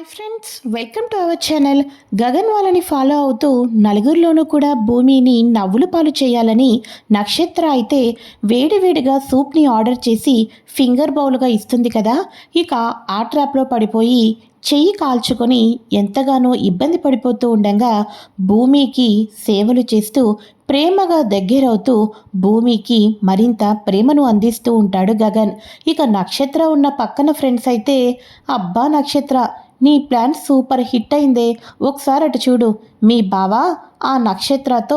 Hi friends, welcome to our channel. Gagan వాళ్ళని follow అవుతూ నలుగురిలోనూ కూడా భూమిని నవ్వుల పాలు చేయాలని నక్షత్ర అయితే వేడివేడిగా సూప్ని ఆర్డర్ చేసి ఫింగర్ బౌల్గా ఇస్తుంది కదా. ఇక ఆ ట్రాప్లో పడిపోయి చెయ్యి కాల్చుకొని ఎంతగానో ఇబ్బంది పడిపోతూ ఉండగా భూమికి సేవలు చేస్తూ ప్రేమగా దగ్గరవుతూ భూమికి మరింత ప్రేమను అందిస్తూ ఉంటాడు గగన్. ఇక నక్షత్ర ఉన్న పక్కన ఫ్రెండ్స్ అయితే, అబ్బా నక్షత్ర, నీ ప్లాన్ సూపర్ హిట్ అయిందే, ఒకసారి అటు చూడు, మీ బావ ఆ నక్షత్రతో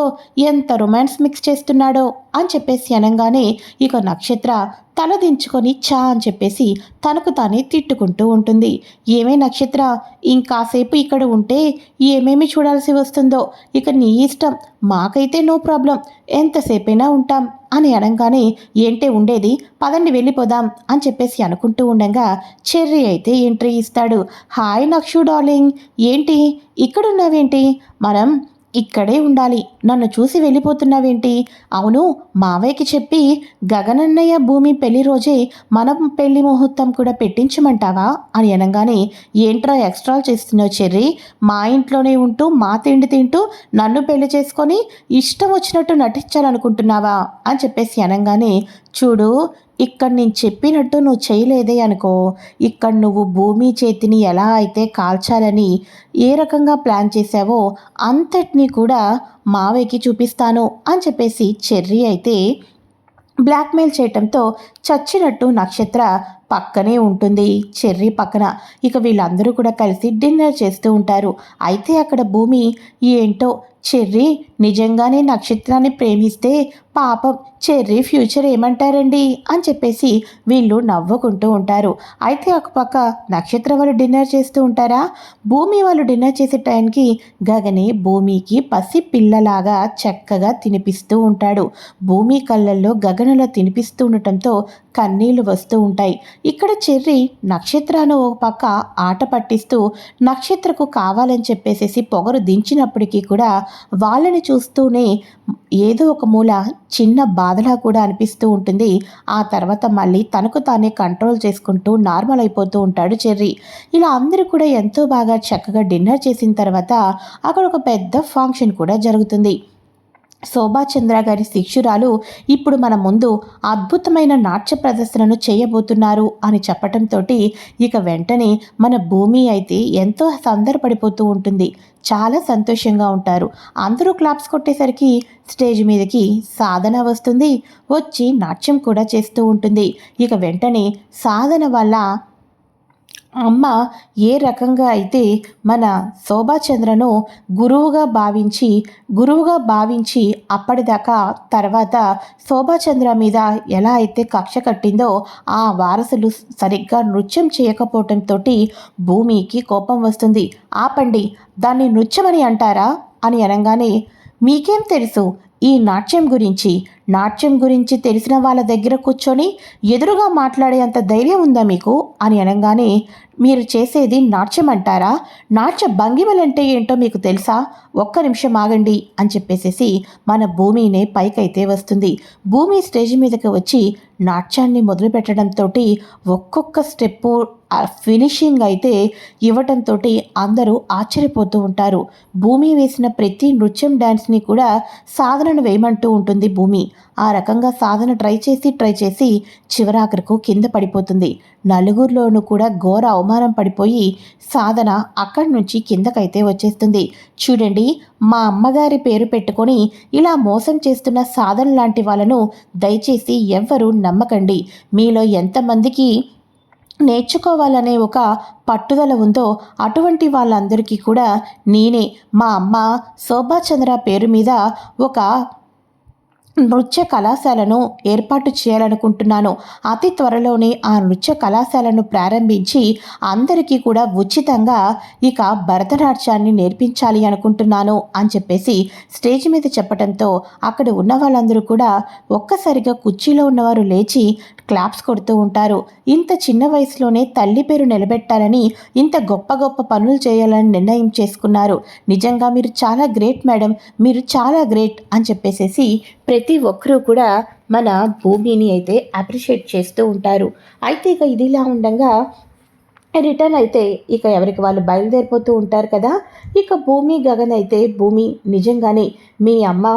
ఎంత రొమాన్స్ మిక్స్ చేస్తున్నాడో అని చెప్పేసి అనగానే ఇక నక్షత్ర తలదించుకొని చా అని చెప్పేసి తనకు తానే తిట్టుకుంటూ ఉంటుంది. ఏమే నక్షత్ర, ఇంకాసేపు ఇక్కడ ఉంటే ఏమేమి చూడాల్సి వస్తుందో, ఇక నీ ఇష్టం, మాకైతే నో ప్రాబ్లం, ఎంతసేపైనా ఉంటాం అని అనగానే ఏంటే ఉండేది, పదండి వెళ్ళిపోదాం అని చెప్పేసి అనుకుంటూ ఉండగా చెర్రీ అయితే ఎంట్రీ ఇస్తాడు. హాయ్ నక్షు డార్లింగ్, ఏంటి ఇక్కడున్నావేంటి, మనం ఇక్కడే ఉండాలి, నన్ను చూసి వెళ్ళిపోతున్నావేంటి? అవును, మావయ్యకి చెప్పి గగనన్నయ్య భూమి పెళ్లి రోజే మనం పెళ్లి ముహూర్తం కూడా పెట్టించమంటావా అని అనగానే ఏంట్రా ఎక్స్ట్రా చేస్తున్నావు చెర్రీ, మా ఇంట్లోనే ఉంటూ మా తిండి తింటూ నన్ను పెళ్లి చేసుకొని ఇష్టం వచ్చినట్టు నటించాలనుకుంటున్నావా అని చెప్పేసి అనగానే చూడు, ఇక్కడ నేను చెప్పినట్టు నువ్వు చేయలేదే అనుకో, ఇక్కడ నువ్వు భూమి చేతిని ఎలా అయితే కాల్చాలని ఏ రకంగా ప్లాన్ చేశావో అంతటినీ కూడా మావయ్యకి చూపిస్తాను అని చెప్పేసి చెర్రీ అయితే బ్లాక్మెయిల్ చేయటంతో చచ్చినట్టు నక్షత్ర పక్కనే ఉంటుంది, చెర్రీ పక్కన. ఇక వీళ్ళందరూ కూడా కలిసి డిన్నర్ చేస్తూ ఉంటారు. అయితే అక్కడ భూమి ఏంటో, చెర్రీ నిజంగానే నక్షత్రాన్ని ప్రేమిస్తే పాపం చెర్రీ ఫ్యూచర్ ఏమంటారండి అని చెప్పేసి వీళ్ళు నవ్వుకుంటూ ఉంటారు. అయితే ఒక పక్క నక్షత్ర వాళ్ళు డిన్నర్ చేస్తూ ఉంటారా. భూమి వాళ్ళు డిన్నర్ చేసే టైంకి గగనే భూమికి పసి పిల్లలాగా చక్కగా తినిపిస్తూ ఉంటాడు. భూమి కళ్ళల్లో గగనలో తినిపిస్తూ ఉండటంతో కన్నీళ్లు వస్తూ ఉంటాయి. ఇక్కడ చెర్రీ నక్షత్రాన్ని ఒక పక్క ఆట పట్టిస్తూ నక్షత్రకు కావాలని చెప్పేసి పొగరు దించినప్పటికీ కూడా వాళ్ళని చూస్తూనే ఏదో ఒక మూల చిన్న బాధలా కూడా అనిపిస్తూ ఉంటుంది. ఆ తర్వాత మళ్ళీ తనకు తానే కంట్రోల్ చేసుకుంటూ నార్మల్ అయిపోతూ ఉంటాడు చెర్రీ. ఇలా అందరూ కూడా ఎంతో బాగా చక్కగా డిన్నర్ చేసిన తర్వాత అక్కడ ఒక పెద్ద ఫంక్షన్ కూడా జరుగుతుంది. శోభాచంద్ర గారి శిష్యురాలు ఇప్పుడు మన ముందు అద్భుతమైన నాట్య ప్రదర్శనను చేయబోతున్నారు అని చెప్పటంతో ఇక వెంటనే మన భూమి అయితే ఎంతో సందర్పడిపోతూ ఉంటుంది. చాలా సంతోషంగా ఉంటారు. అందరూ క్లాప్స్ కొట్టేసరికి స్టేజ్ మీదకి సాధన వస్తుంది. వచ్చి నాట్యం కూడా చేస్తూ ఉంటుంది. ఇక వెంటనే సాధన వల్ల అమ్మ ఏ రకంగా అయితే మన శోభాచంద్రను గురువుగా భావించి అప్పటిదాకా తర్వాత శోభాచంద్ర మీద ఎలా అయితే కక్ష కట్టిందో ఆ వారసులు సరిగ్గా నృత్యం చేయకపోవటంతో భూమికి కోపం వస్తుంది. ఆపండి, దాన్ని నృత్యమని అంటారా అని అనగానే మీకేం తెలుసు ఈ నాట్యం గురించి తెలిసిన వాళ్ళ దగ్గర కూర్చొని ఎదురుగా మాట్లాడే అంత ధైర్యం ఉందా మీకు అని అనగానే మీరు చేసేది నాట్యం అంటారా, నాట్య భంగిమలంటే ఏంటో మీకు తెలుసా, ఒక్క నిమిషం ఆగండి అని చెప్పేసి మన భూమినే పైకైతే వస్తుంది. భూమి స్టేజ్ మీదకి వచ్చి నాట్యాన్ని మొదలు పెట్టడంతో ఒక్కొక్క స్టెప్పు ఫినిషింగ్ అయితే ఇవ్వటంతో అందరూ ఆశ్చర్యపోతూ ఉంటారు. భూమి వేసిన ప్రతి నృత్యం డ్యాన్స్ని కూడా సాధనను వేయమంటూ ఉంటుంది భూమి. ఆ రకంగా సాధన ట్రై చేసి చివరాఖరకు కింద పడిపోతుంది. నలుగురిలోనూ కూడా ఘోర అవమానం పడిపోయి సాధన అక్కడి నుంచి కిందకైతే వచ్చేస్తుంది. చూడండి, మా అమ్మగారి పేరు పెట్టుకొని ఇలా మోసం చేస్తున్న సాధన లాంటి వాళ్ళను దయచేసి ఎవ్వరూ నమ్మకండి. మీలో ఎంతమందికి నేర్చుకోవాలనే ఒక పట్టుదల ఉందో అటువంటి వాళ్ళందరికీ కూడా నేనే మా అమ్మ శోభాచంద్ర పేరు మీద ఒక నృత్య కళాశాలను ఏర్పాటు చేయాలనుకుంటున్నాను. అతి త్వరలోనే ఆ నృత్య కళాశాలను ప్రారంభించి అందరికీ కూడా ఉచితంగా ఇక భరతనాట్యాన్ని నేర్పించాలి అనుకుంటున్నాను అని చెప్పేసి స్టేజ్ మీద చెప్పడంతో అక్కడ ఉన్న వాళ్ళందరూ కూడా ఒక్కసారిగా కుర్చీలో ఉన్నవారు లేచి క్లాప్స్ కొడుతూ ఉంటారు. ఇంత చిన్న వయసులోనే తల్లి పేరు నిలబెట్టాలని, ఇంత గొప్ప గొప్ప పనులు చేయాలని నిర్ణయం చేసుకున్నారు. నిజంగా మీరు చాలా గ్రేట్ మేడం, మీరు చాలా గ్రేట్ అని చెప్పేసి ప్రతి ఒక్కరూ కూడా మన భూమిని అయితే అప్రిషియేట్ చేస్తూ ఉంటారు. అయితే ఇక ఇదిలా ఉండగా రిటర్న్ అయితే ఇక ఎవరికి వాళ్ళు బయలుదేరిపోతూ ఉంటారు కదా. ఇక భూమి గగన్ అయితే, భూమి నిజంగానే మీ అమ్మ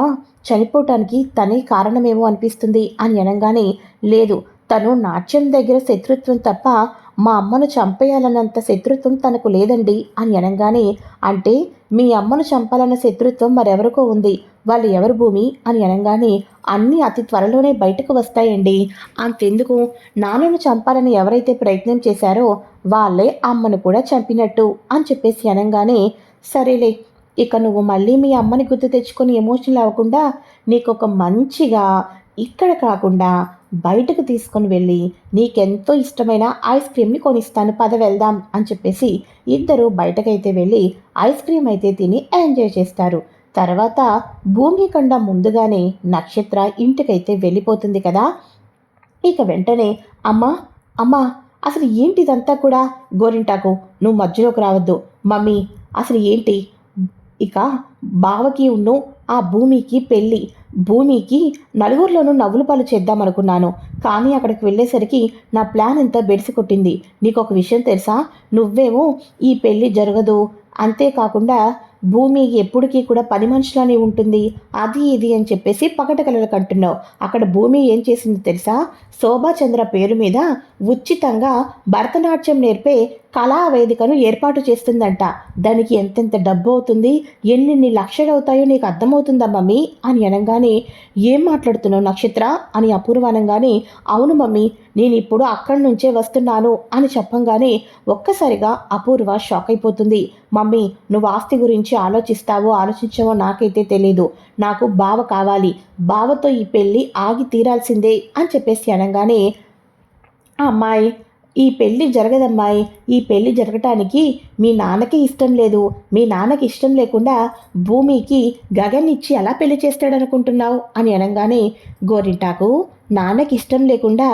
చనిపోవటానికి తనే కారణమేమో అనిపిస్తుంది అని అనగానే, లేదు, తను నాట్యం దగ్గర శత్రుత్వం తప్ప మా అమ్మను చంపేయాలన్నంత శత్రుత్వం తనకు లేదండి అని అనగానే, అంటే మీ అమ్మను చంపాలన్న శత్రుత్వం మరెవరికో ఉంది, వాళ్ళు ఎవరు భూమి అని అనగానే, అన్నీ అతి త్వరలోనే బయటకు వస్తాయండి. అంతెందుకు, నాన్నను చంపాలని ఎవరైతే ప్రయత్నం చేశారో వాళ్ళే అమ్మను కూడా చంపినట్టు అని చెప్పేసి అనగానే, సరేలే, ఇక నువ్వు మళ్ళీ మీ అమ్మని గుర్తు తెచ్చుకొని ఎమోషనల్ అవ్వకుండా నీకొక మంచిగా ఇక్కడ కాకుండా బయటకు తీసుకొని వెళ్ళి నీకెంతో ఇష్టమైన ఐస్ క్రీమ్ని కొనిస్తాను, పద వెళ్దాం అని చెప్పేసి ఇద్దరు బయటకైతే వెళ్ళి ఐస్ క్రీమ్ అయితే తిని ఎంజాయ్ చేస్తారు. తర్వాత భూమి కన్నా ముందుగానే నక్షత్ర ఇంటికైతే వెళ్ళిపోతుంది కదా. ఇక వెంటనే, అమ్మా అమ్మా, అసలు ఏంటిదంతా కూడా, గోరింటాకు నువ్వు మధ్యలోకి రావద్దు, మమ్మీ అసలు ఏంటి, ఇక బావకి ఉన్ను ఆ భూమికి పెళ్ళి, భూమికి నలుగురిలోనూ నవ్వుల పాలు చేద్దామనుకున్నాను, కానీ అక్కడికి వెళ్ళేసరికి నా ప్లాన్ అంతా బెడిసి కొట్టింది. నీకు ఒక విషయం తెలుసా, నువ్వేమో ఈ పెళ్ళి జరగదు, అంతేకాకుండా భూమి ఎప్పటికీ కూడా పని మనుషులనే ఉంటుంది, అది ఇది అని చెప్పేసి పకట కలలకు అంటున్నావు. అక్కడ భూమి ఏం చేసిందో తెలుసా, శోభాచంద్ర పేరు మీద ఉచితంగా భరతనాట్యం నేర్పే కళా వేదికను ఏర్పాటు చేస్తుందంట. దానికి ఎంతెంత డబ్బు అవుతుంది, ఎన్నెన్ని లక్షలు అవుతాయో నీకు అర్థమవుతుందా మమ్మీ అని అనగానే, ఏం మాట్లాడుతున్నావు నక్షత్ర అని అపూర్వ అనగానే, అవును మమ్మీ, నేను ఇప్పుడు అక్కడి నుంచే వస్తున్నాను అని చెప్పంగానే ఒక్కసారిగా అపూర్వ షాక్ అయిపోతుంది. మమ్మీ, నువ్వు ఆస్తి గురించి ఆలోచించావో నాకైతే తెలీదు, నాకు బావ కావాలి, బావతో ఈ పెళ్ళి ఆగి తీరాల్సిందే అని చెప్పేసి అనగానే, అమ్మాయి ఈ పెళ్ళి జరగదమ్మాయి, ఈ పెళ్ళి జరగటానికి మీ నాన్నకి ఇష్టం లేదు, మీ నాన్నకి ఇష్టం లేకుండా భూమికి గగన్ ఇచ్చి ఎలా పెళ్లి చేస్తాడనుకుంటున్నావు అని అనగానే, గోరింటాకు నాన్నకి ఇష్టం లేకుండా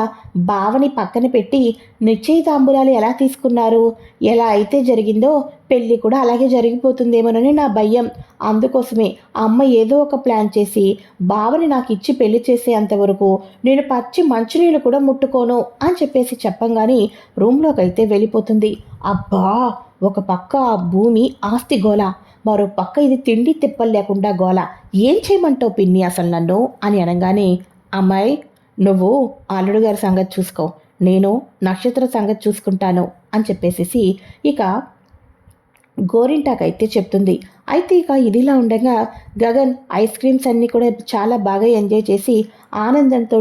బావని పక్కన పెట్టి నిశ్చయితాంబూలాలు ఎలా తీసుకున్నారు, ఎలా అయితే జరిగిందో పెళ్ళి కూడా అలాగే జరిగిపోతుందేమోనని నా భయం, అందుకోసమే అమ్మ ఏదో ఒక ప్లాన్ చేసి బావని నాకు ఇచ్చి పెళ్లి చేసేంతవరకు నేను పచ్చి మంచినీళ్ళు కూడా ముట్టుకోను అని చెప్పేసి చెప్పంగానే రూమ్లోకి అయితే వెళ్ళిపోతుంది. అబ్బా, ఒక పక్క ఆ భూమి ఆస్తి గోల, మరో పక్క ఇది తిండి తిప్పలు లేకుండా గోల, ఏం చేయమంటావు పిన్ని అసలు నన్ను అని అనగానే, అమ్మాయి నువ్వు అల్లుడు గారి సంగతి చూసుకో, నేను నక్షత్ర సంగతి చూసుకుంటాను అని చెప్పేసి ఇక గోరింటాకైతే చెప్తుంది. అయితే ఇక ఇదిలా ఉండగా గగన్ ఐస్ క్రీమ్స్ అన్నీ కూడా చాలా బాగా ఎంజాయ్ చేసి ఆనందంతో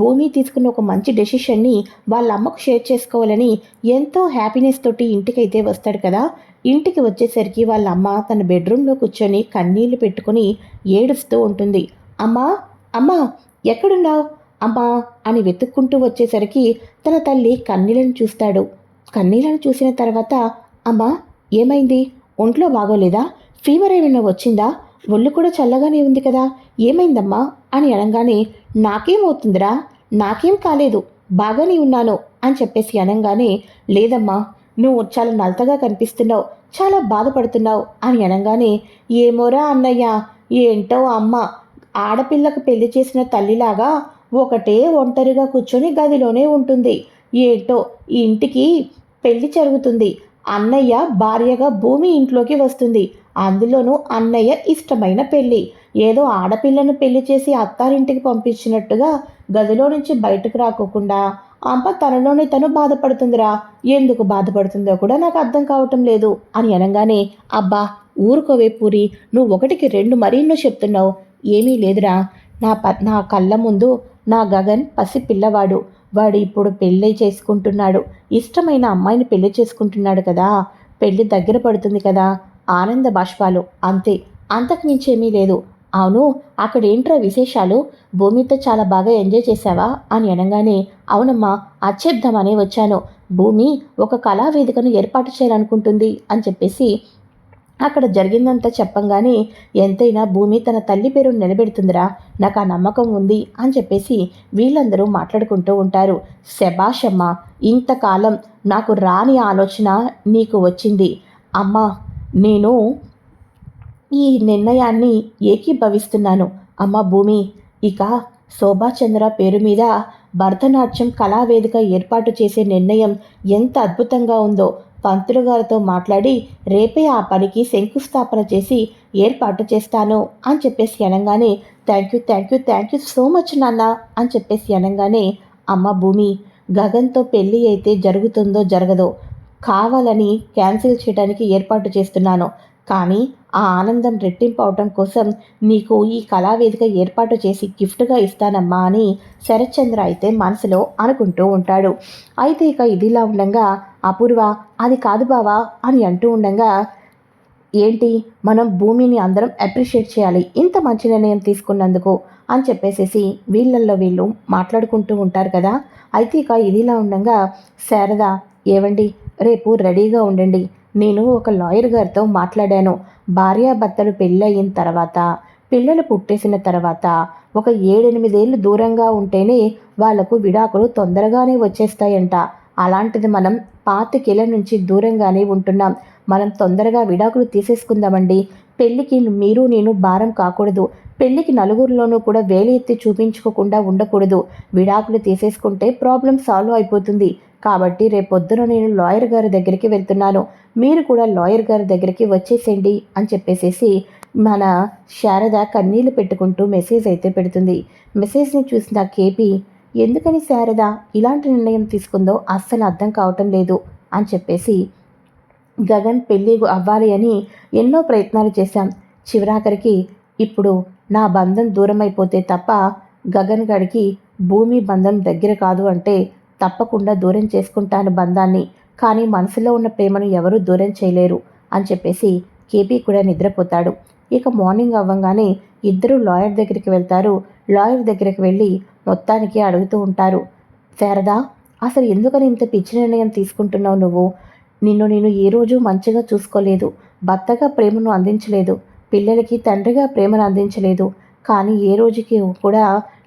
భూమి తీసుకున్న ఒక మంచి డెసిషన్ని వాళ్ళ అమ్మకు షేర్ చేసుకోవాలని ఎంతో హ్యాపీనెస్ తోటి ఇంటికైతే వస్తాడు కదా. ఇంటికి వచ్చేసరికి వాళ్ళ అమ్మ తన బెడ్రూమ్లో కూర్చొని కన్నీళ్లు పెట్టుకుని ఏడుస్తూ ఉంటుంది. అమ్మా అమ్మా ఎక్కడున్నావు అమ్మా అని వెతుక్కుంటూ వచ్చేసరికి తన తల్లి కన్నీళ్ళను చూస్తాడు. కన్నీళ్ళను చూసిన తర్వాత, అమ్మా ఏమైంది, ఒంట్లో బాగోలేదా, ఫీవర్ ఏమైనా వచ్చిందా, ఒళ్ళు కూడా చల్లగానే ఉంది కదా, ఏమైందమ్మా అని అనగానే, నాకేమవుతుందిరా, నాకేం కాలేదు, బాగానే ఉన్నాను అని చెప్పేసి అనగానే, లేదమ్మా నువ్వు చాలా నలతగా కనిపిస్తున్నావు, చాలా బాధపడుతున్నావు అని అనగానే, ఏమోరా అన్నయ్య, ఏంటో అమ్మ ఆడపిల్లకు పెళ్లి చేసిన తల్లిలాగా ఒకటే ఒంటరిగా కూర్చొని గదిలోనే ఉంటుంది, ఏంటో ఈ ఇంటికి పెళ్లి జరుగుతుంది, అన్నయ్య భార్యగా భూమి ఇంట్లోకి వస్తుంది, అందులోనూ అన్నయ్య ఇష్టమైన పెళ్ళి, ఏదో ఆడపిల్లను పెళ్లి చేసి అత్తారింటికి పంపించినట్టుగా గదిలో నుంచి బయటకు రాకోకుండా అమ్మ తనలోనే తను బాధపడుతుందిరా, ఎందుకు బాధపడుతుందో కూడా నాకు అర్థం కావటం లేదు అని అనగానే, అబ్బా ఊరుకోవే పూరి, నువ్వు ఒకటికి రెండు మరీన్నో చెప్తున్నావు, ఏమీ లేదురా, నా కళ్ళ ముందు నా గగన్ పసి పిల్లవాడు, వాడు ఇప్పుడు పెళ్ళి చేసుకుంటున్నాడు, ఇష్టమైన అమ్మాయిని పెళ్లి చేసుకుంటున్నాడు కదా, పెళ్ళి దగ్గర పడుతుంది కదా, ఆనంద బాష్పాలు అంతే, అంతకు మించేమీ లేదు. అవును, అక్కడేంట్రా విశేషాలు, భూమితో చాలా బాగా ఎంజాయ్ చేశావా అని అనగానే, అవునమ్మా అది చెప్దామనే వచ్చాను, భూమి ఒక కళావేదికను ఏర్పాటు చేయాలనుకుంటుంది అని చెప్పేసి అక్కడ జరిగిందంతా చెప్పంగానే, ఎంతైనా భూమి తన తల్లి పేరు నిలబెడుతుందిరా, నాకు ఆ నమ్మకం ఉంది అని చెప్పేసి వీళ్ళందరూ మాట్లాడుకుంటూ ఉంటారు. శభాషమ్మ, ఇంతకాలం నాకు రాని ఆలోచన నీకు వచ్చింది అమ్మా, నేను ఈ నిర్ణయాన్ని ఏకీభవిస్తున్నాను. అమ్మ భూమి, ఇక శోభాచంద్ర పేరు మీద భరతనాట్యం కళావేదిక ఏర్పాటు చేసే నిర్ణయం ఎంత అద్భుతంగా ఉందో. పంతులు గారితో మాట్లాడి రేపే ఆ పనికి శంకుస్థాపన చేసి ఏర్పాటు చేస్తాను అని చెప్పేసి అనగానే, థ్యాంక్ యూ సో మచ్ నాన్న అని చెప్పేసి అనగానే, అమ్మ భూమి, గగన్తో పెళ్ళి అయితే జరుగుతుందో జరగదో కావాలని క్యాన్సిల్ చేయడానికి ఏర్పాటు చేస్తున్నాను. కానీ ఆ ఆనందం రెట్టింపు అవటం కోసం నీకు ఈ కళావేదిక ఏర్పాటు చేసి గిఫ్ట్గా ఇస్తానమ్మా అని శరత్చంద్ర అయితే మనసులో అనుకుంటూ ఉంటాడు. అయితే ఇక ఇదిలా ఉండగా అపూర్వ, అది కాదు బావా అని అంటూ ఉండగా, ఏంటి, మనం భూమిని అందరం అప్రిషియేట్ చేయాలి ఇంత మంచి నిర్ణయం తీసుకున్నందుకు అని చెప్పేసేసి వీళ్ళల్లో వీళ్ళు మాట్లాడుకుంటూ ఉంటారు కదా. అయితే ఇక ఇదిలా ఉండగా శారద, ఏవండి, రేపు రెడీగా ఉండండి, నేను ఒక లాయర్ గారితో మాట్లాడాను. భార్యాభర్తలు పెళ్ళయిన తర్వాత, పిల్లలు పుట్టేసిన తర్వాత ఒక 7-8 ఏళ్ళు దూరంగా ఉంటేనే వాళ్లకు విడాకులు తొందరగానే వచ్చేస్తాయంట. అలాంటిది మనం 25 ఏళ్ల నుంచి దూరంగానే ఉంటున్నాం. మనం తొందరగా విడాకులు తీసేసుకుందామండి. పెళ్ళికి మీరు నేను భారం కాకూడదు. పెళ్ళికి నలుగురిలోనూ కూడా వేలు ఎత్తి చూపించుకోకుండా ఉండకూడదు. విడాకులు తీసేసుకుంటే ప్రాబ్లం సాల్వ్ అయిపోతుంది. కాబట్టి రేపొద్దున నేను లాయర్ గారి దగ్గరికి వెళ్తున్నాను, మీరు కూడా లాయర్ గారి దగ్గరికి వచ్చేసేయండి అని చెప్పేసేసి మన శారద కన్నీళ్లు పెట్టుకుంటూ మెసేజ్ అయితే పెడుతుంది. మెసేజ్ని చూసిన కేపీ, ఎందుకని శారద ఇలాంటి నిర్ణయం తీసుకుందో అస్సలు అర్థం కావటం లేదు అని చెప్పేసి, గగన్ పెళ్ళి అవ్వాలి అని ఎన్నో ప్రయత్నాలు చేశాం. చివరాఖరికి ఇప్పుడు నా బంధం దూరం అయిపోతే తప్ప గగన్ గడికి భూమి బంధం దగ్గర కాదు అంటే తప్పకుండా దూరం చేసుకుంటాను బంధాన్ని. కానీ మనసులో ఉన్న ప్రేమను ఎవరూ దూరం చేయలేరు అని చెప్పేసి కేపీ కూడా నిద్రపోతాడు. ఇక మార్నింగ్ అవ్వగానే ఇద్దరు లాయర్ దగ్గరికి వెళ్తారు. లాయర్ దగ్గరికి వెళ్ళి మొత్తానికి అడుగుతూ ఉంటారు, శారదా, అసలు ఎందుకని ఇంత పిచ్చి నిర్ణయం తీసుకుంటున్నావు నువ్వు? నేను ఏ రోజు మంచిగా చూసుకోలేదు, భర్తగా ప్రేమను అందించలేదు, పిల్లలకి తండ్రిగా ప్రేమను అందించలేదు. కానీ ఏ రోజుకి కూడా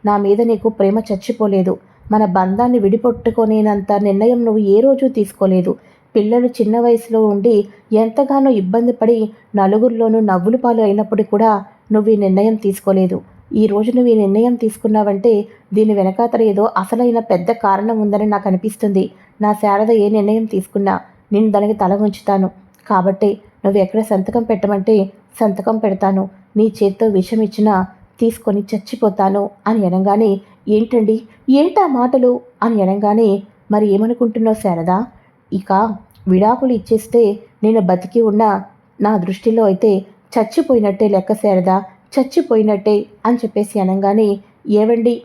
నా మీద నీకు ప్రేమ చచ్చిపోలేదు. మన బంధాన్ని విడిపొట్టుకునేంత నిర్ణయం నువ్వు ఏ రోజు తీసుకోలేదు. పిల్లలు చిన్న వయసులో ఉండి ఎంతగానో ఇబ్బంది పడి నలుగురిలోనూ నవ్వులు పాలు అయినప్పుడు కూడా నువ్వు ఈ నిర్ణయం తీసుకోలేదు. ఈరోజు నువ్వు ఈ నిర్ణయం తీసుకున్నావంటే దీని వెనకాతల ఏదో అసలైన పెద్ద కారణం ఉందని నాకు అనిపిస్తుంది. నా శారద ఏ నిర్ణయం తీసుకున్నా నేను దానికి తల ఉంచుతాను. కాబట్టి నువ్వు ఎక్కడ సంతకం పెట్టమంటే సంతకం పెడతాను. నీ చేత్తో విషం ఇచ్చినా తీసుకొని చచ్చిపోతాను అని అనగానే, ఏంటండి, ఏంటా మాటలు అని అనగానే, మరి ఏమనుకుంటున్నావు శారదా? ఇక విడాకులు ఇచ్చేస్తే నేను బతికి ఉన్నా నా దృష్టిలో అయితే చచ్చిపోయినట్టే లెక్క శారదా, చచ్చిపోయినట్టే అని చెప్పేసి అనగానే, ఏవండి,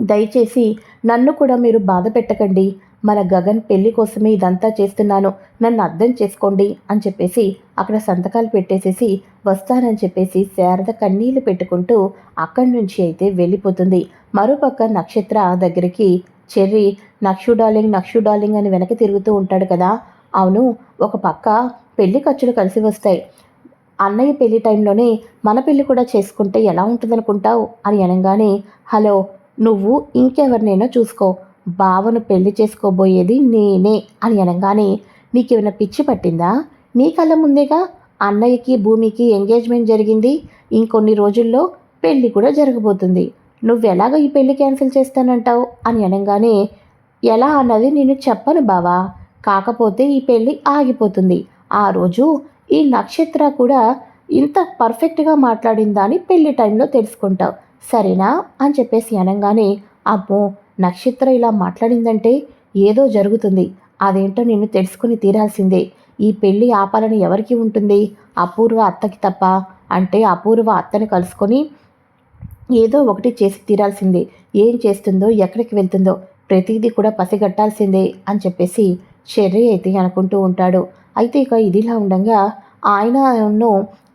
దయచేసి నన్ను కూడా మీరు బాధ పెట్టకండి. మన గగన్ పెళ్లి కోసమే ఇదంతా చేస్తున్నాను, నన్ను అర్థం చేసుకోండి అని చెప్పేసి అక్కడ సంతకాలు పెట్టేసేసి వస్తానని చెప్పేసి శారద కన్నీళ్లు పెట్టుకుంటూ అక్కడి నుంచి అయితే వెళ్ళిపోతుంది. మరోపక్క నక్షత్ర దగ్గరికి చెర్రీ, నక్షు డార్లింగ్ అని వెనక తిరుగుతూ ఉంటాడు కదా. అవును, ఒక పక్క పెళ్లి ఖర్చులు కలిసి వస్తాయి. అన్నయ్య పెళ్లి టైంలోనే మన పెళ్లి కూడా చేసుకుంటే ఎలా ఉంటుందనుకుంటావు అని అనగానే, హలో, నువ్వు ఇంకెవరినైనా చూసుకో, బావను పెళ్లి చేసుకోబోయేది నేనే అని అనగానే, నీకేమైనా పిచ్చి పట్టిందా? నీ కళ్ళ ముందేగా అన్నయ్యకి భూమికి ఎంగేజ్మెంట్ జరిగింది. ఇంకొన్ని రోజుల్లో పెళ్లి కూడా జరగబోతుంది. నువ్వెలాగ ఈ పెళ్లి క్యాన్సిల్ చేస్తానంటావు అని అనగానే, ఎలా అన్నది నేను చెప్పను బావా, కాకపోతే ఈ పెళ్ళి ఆగిపోతుంది. ఆ రోజు ఈ నక్షత్ర కూడా ఇంత పర్ఫెక్ట్గా మాట్లాడిందా అని పెళ్లి టైంలో తెలుసుకుంటావు, సరేనా అని చెప్పేసి అనగానే, అమ్మో, నక్షత్ర ఇలా మాట్లాడిందంటే ఏదో జరుగుతుంది, అదేంటో నేను తెలుసుకుని తీరాల్సిందే. ఈ పెళ్ళి ఆపాలని ఎవరికి ఉంటుంది? అపూర్వ అత్తకి తప్ప. అంటే అపూర్వ అత్తని కలుసుకొని ఏదో ఒకటి చేసి తీరాల్సిందే. ఏం చేస్తుందో, ఎక్కడికి వెళ్తుందో ప్రతిదీ కూడా పసిగట్టాల్సిందే అని చెప్పేసి చెర్రీ అయితే అనుకుంటూ ఉంటాడు. అయితే ఇక ఇదిలా ఉండగా ఆయనను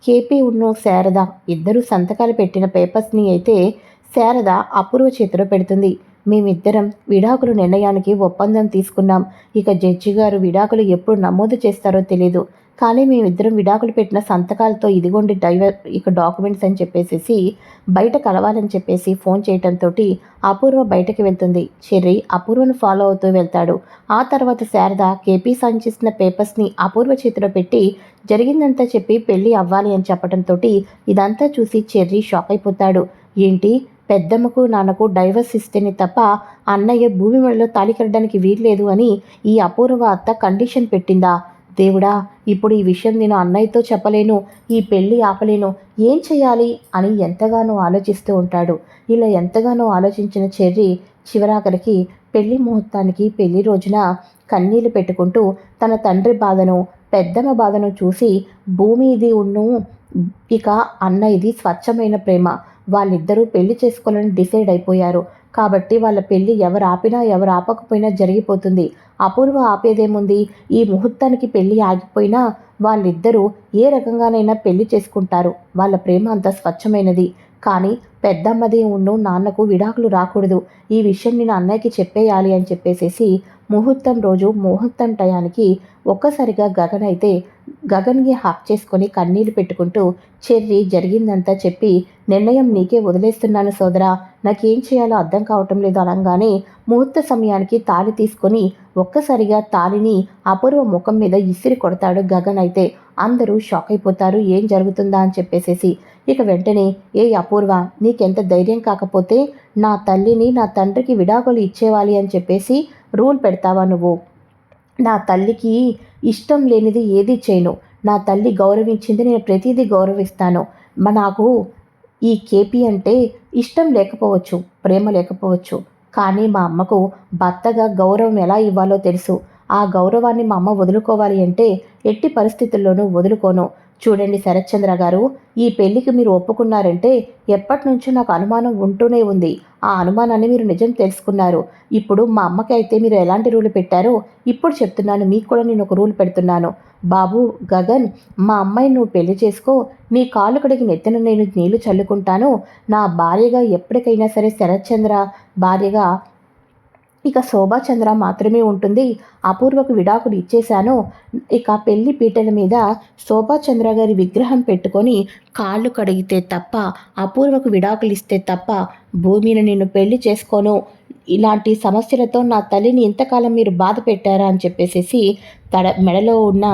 కేపీ శారద ఇద్దరు సంతకాలు పెట్టిన పేపర్స్ని అయితే శారద అపూర్వ చేతిలో పెడుతుంది. మేమిద్దరం విడాకుల నిర్ణయానికి ఒప్పందం తీసుకున్నాం. ఇక జడ్జి గారు విడాకులు ఎప్పుడు నమోదు చేస్తారో తెలీదు, కానీ మేమిద్దరం విడాకులు పెట్టిన సంతకాలతో ఇదిగోండి ఇక డాక్యుమెంట్స్ అని చెప్పేసి బయట కలవాలని చెప్పేసి ఫోన్ చేయడంతో అపూర్వ బయటకు వెళ్తుంది. చెర్రీ అపూర్వను ఫాలో అవుతూ వెళ్తాడు. ఆ తర్వాత శారద కేపీ సైన్ చేసిన పేపర్స్ని అపూర్వ చేతిలో పెట్టి జరిగిందంతా చెప్పి పెళ్ళి అవ్వాలి అని చెప్పడంతో ఇదంతా చూసి చెర్రీ షాక్ అయిపోతాడు. ఏంటి, పెద్దమ్మకు నాన్నకు డైవర్స్ ఇస్తేనే తప్ప అన్నయ్య భూమి మెడలో తాళి కట్టడానికి వీల్లేదు అని ఈ అపూర్వ అత్త కండిషన్ పెట్టిందా? దేవుడా, ఇప్పుడు ఈ విషయం నేను అన్నయ్యతో చెప్పలేను, ఈ పెళ్ళి ఆపలేను, ఏం చేయాలి అని ఎంతగానో ఆలోచిస్తూ ఉంటాడు. ఇలా ఎంతగానో ఆలోచించిన చెర్రి చివరాఖరికి పెళ్లి ముహూర్తానికి పెళ్లి రోజున కన్నీళ్లు పెట్టుకుంటూ తన తండ్రి బాధను, పెద్దమ్మ బాధను చూసి భూమి ఇది ఉన్ను ఇక అన్న ఇది స్వచ్ఛమైన ప్రేమ, వాళ్ళిద్దరూ పెళ్లి చేసుకోవాలని డిసైడ్ అయిపోయారు. కాబట్టి వాళ్ళ పెళ్లి ఎవరు ఆపినా ఎవరు ఆపకపోయినా జరిగిపోతుంది. అపూర్వ ఆపేదేముంది? ఈ ముహూర్తానికి పెళ్లి ఆగిపోయినా వాళ్ళిద్దరూ ఏ రకంగానైనా పెళ్లి చేసుకుంటారు. వాళ్ళ ప్రేమ అంత స్వచ్ఛమైనది. కానీ పెద్దమ్మది ఉన్ను నాన్నకు విడాకులు రాకూడదు. ఈ విషయం నేను అన్నయ్యకి చెప్పేయాలి అని చెప్పేసేసి ముహూర్తం రోజు ముహూర్తం టయానికి ఒక్కసారిగా గగన్కి హక్ చేసుకొని కన్నీళ్లు పెట్టుకుంటూ చెర్రి జరిగిందంతా చెప్పి, నిర్ణయం నీకే వదిలేస్తున్నాను సోదరా, నాకేం చేయాలో అర్థం కావటం లేదు అనగానే ముహూర్త సమయానికి తాళి తీసుకొని ఒక్కసారిగా తాళిని అపూర్వ ముఖం మీద ఇసిరి కొడతాడు గగన్. అయితే అందరూ షాక్ అయిపోతారు, ఏం జరుగుతుందా అని చెప్పేసేసి. ఇక వెంటనే, ఏ అపూర్వ, నీకెంత ధైర్యం కాకపోతే నా తల్లిని నా తండ్రికి విడాకులు ఇచ్చేవాలి అని చెప్పేసి రూల్ పెడతావా నువ్వు? నా తల్లికి ఇష్టం లేనిది ఏది చేయను. నా తల్లి గౌరవించింది నేను ప్రతిదీ గౌరవిస్తాను. నాకు ఈ కేపీ అంటే ఇష్టం లేకపోవచ్చు, ప్రేమ లేకపోవచ్చు, కానీ మా అమ్మకు భర్తగా గౌరవం ఎలా ఇవ్వాలో తెలుసు. ఆ గౌరవాన్ని మా అమ్మ వదులుకోవాలి అంటే ఎట్టి పరిస్థితుల్లోనూ వదులుకోను. చూడండి శరత్చంద్ర గారు, ఈ పెళ్లికి మీరు ఒప్పుకున్నారంటే ఎప్పటి నుంచో నాకు అనుమానం ఉంటూనే ఉంది. ఆ అనుమానాన్ని మీరు నిజం తెలుసుకున్నారు. ఇప్పుడు మా అమ్మకి అయితే మీరు ఎలాంటి రూల్ పెట్టారో ఇప్పుడు చెప్తున్నాను, మీకు కూడా నేను ఒక రూల్ పెడుతున్నాను. బాబు గగన్, మా అమ్మాయిని నువ్వు పెళ్లి చేసుకో, నీ కాళ్ళు కడిగి నెత్తిన నేను నీళ్లు చల్లుకుంటాను. నా భార్యగా ఎప్పటికైనా సరే శరత్చంద్ర భార్యగా ఇక శోభాచంద్ర మాత్రమే ఉంటుంది. అపూర్వకు విడాకులు ఇచ్చేశాను. ఇక పెళ్లి పీటల మీద శోభాచంద్ర గారి విగ్రహం పెట్టుకొని కాళ్ళు కడిగితే తప్ప, అపూర్వకు విడాకులు ఇస్తే తప్ప భూమిని నేను పెళ్లి చేసుకోను. ఇలాంటి సమస్యలతో నా తల్లిని ఇంతకాలం మీరు బాధ పెట్టారా అని చెప్పేసేసి మెడలో ఉన్న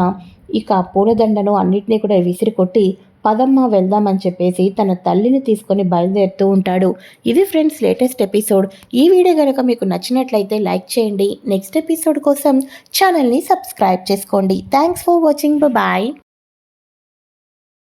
ఇక పూలదండను అన్నిటినీ కూడా విసిరి కొట్టి, పదమ్మ వెళ్దామని చెప్పేసి తన తల్లిని తీసుకొని బయలుదేరుతూ ఉంటాడు. ఇది ఫ్రెండ్స్ లేటెస్ట్ ఎపిసోడ్. ఈ వీడియో కనుక మీకు నచ్చినట్లయితే లైక్ చేయండి. నెక్స్ట్ ఎపిసోడ్ కోసం ఛానల్ని సబ్స్క్రైబ్ చేసుకోండి. Thanks for watching. బాయ్.